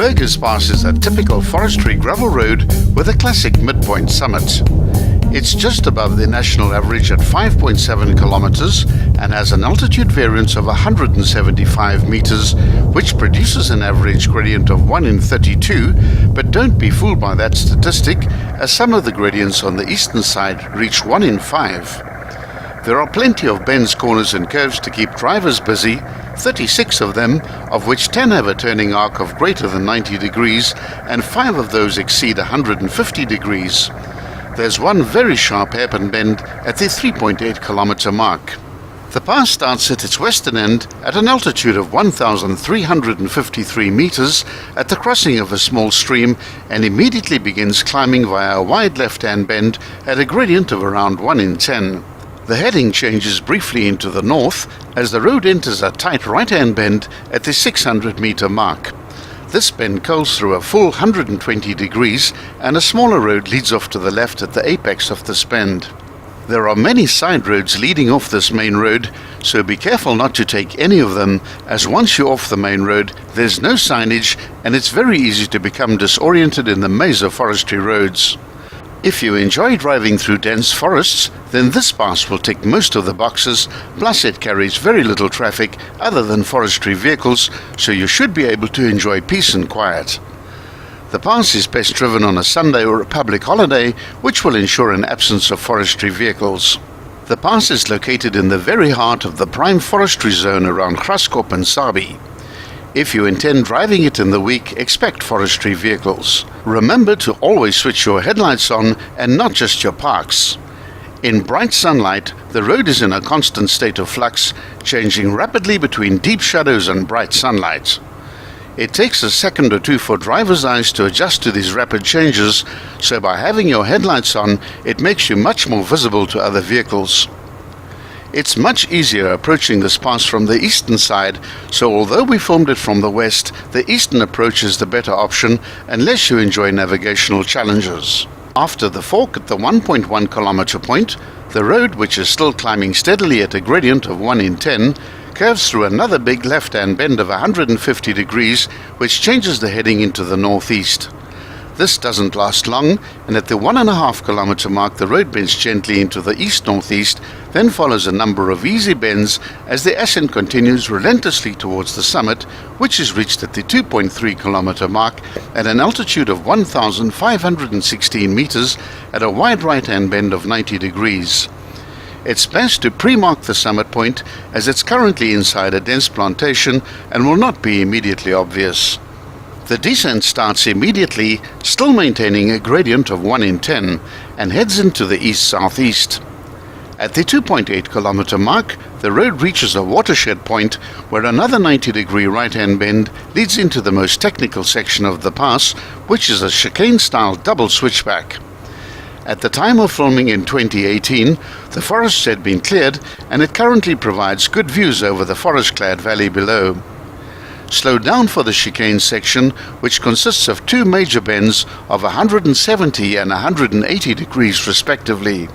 Burgers Pass is a typical forestry gravel road with a classic midpoint summit. It's just above the national average at 5.7 kilometers and has an altitude variance of 175 meters, which produces an average gradient of 1 in 32, but don't be fooled by that statistic, as some of the gradients on the eastern side reach 1 in 5. There are plenty of bends, corners and curves to keep drivers busy, 36 of them, of which 10 have a turning arc of greater than 90 degrees and 5 of those exceed 150 degrees. There's one very sharp hairpin bend at the 3.8 kilometer mark. The pass starts at its western end at an altitude of 1,353 meters at the crossing of a small stream and immediately begins climbing via a wide left-hand bend at a gradient of around 1 in 10. The heading changes briefly into the north as the road enters a tight right-hand bend at the 600-meter mark. This bend curls through a full 120 degrees and a smaller road leads off to the left at the apex of this bend. There are many side roads leading off this main road, so be careful not to take any of them, as once you're off the main road, there's no signage and it's very easy to become disoriented in the maze of forestry roads. If you enjoy driving through dense forests, then this pass will tick most of the boxes, plus it carries very little traffic other than forestry vehicles, so you should be able to enjoy peace and quiet. The pass is best driven on a Sunday or a public holiday, which will ensure an absence of forestry vehicles. The pass is located in the very heart of the prime forestry zone around Graskop and Sabi. If you intend driving it in the week, expect forestry vehicles. Remember to always switch your headlights on and not just your parks. In bright sunlight, the road is in a constant state of flux, changing rapidly between deep shadows and bright sunlight. It takes a second or two for driver's eyes to adjust to these rapid changes, so by having your headlights on, it makes you much more visible to other vehicles. It's much easier approaching this pass from the eastern side, so although we filmed it from the west, the eastern approach is the better option unless you enjoy navigational challenges. After the fork at the 1.1 kilometer point, the road, which is still climbing steadily at a gradient of 1 in 10, curves through another big left-hand bend of 150 degrees, which changes the heading into the northeast. This doesn't last long, and at the 1.5 kilometer mark the road bends gently into the east-northeast, then follows a number of easy bends as the ascent continues relentlessly towards the summit, which is reached at the 2.3 kilometer mark at an altitude of 1,516 meters at a wide right-hand bend of 90 degrees. It's best to pre-mark the summit point as it's currently inside a dense plantation and will not be immediately obvious. The descent starts immediately, still maintaining a gradient of 1 in 10, and heads into the east-southeast. At the 2.8 kilometer mark, the road reaches a watershed point where another 90-degree right-hand bend leads into the most technical section of the pass, which is a chicane-style double switchback. At the time of filming in 2018, the forests had been cleared, and it currently provides good views over the forest-clad valley below. Slow down for the chicane section, which consists of two major bends of 170 and 180 degrees respectively.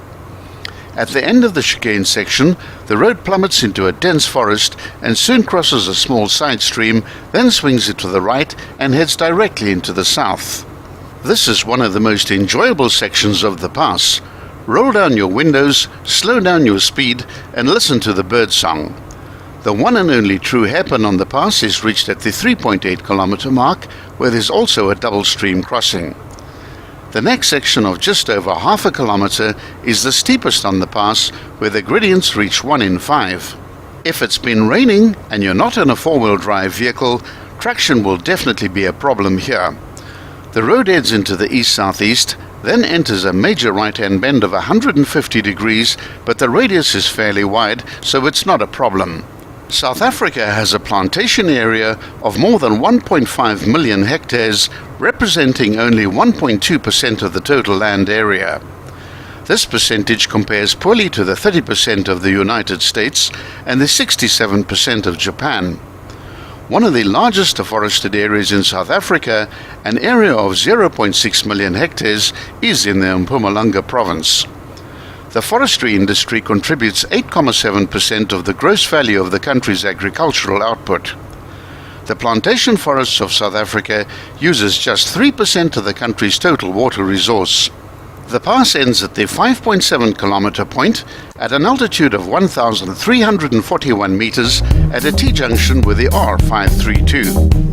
At the end of the chicane section, the road plummets into a dense forest and soon crosses a small side stream, then swings it to the right and heads directly into the south. This is one of the most enjoyable sections of the pass. Roll down your windows, slow down your speed, and listen to the birdsong. The one and only true hairpin on the pass is reached at the 3.8 kilometer mark, where there's also a double stream crossing. The next section of just over half a kilometer is the steepest on the pass, where the gradients reach 1 in 5. If it's been raining and you're not in a four-wheel drive vehicle, traction will definitely be a problem here. The road heads into the east-southeast, then enters a major right-hand bend of 150 degrees, but the radius is fairly wide, so it's not a problem. South Africa has a plantation area of more than 1.5 million hectares, representing only 1.2% of the total land area. This percentage compares poorly to the 30% of the United States and the 67% of Japan. One of the largest afforested areas in South Africa, an area of 0.6 million hectares, is in the Mpumalanga province. The forestry industry contributes 8.7% of the gross value of the country's agricultural output. The plantation forests of South Africa uses just 3% of the country's total water resource. The pass ends at the 5.7 kilometer point at an altitude of 1,341 meters at a T-junction with the R532.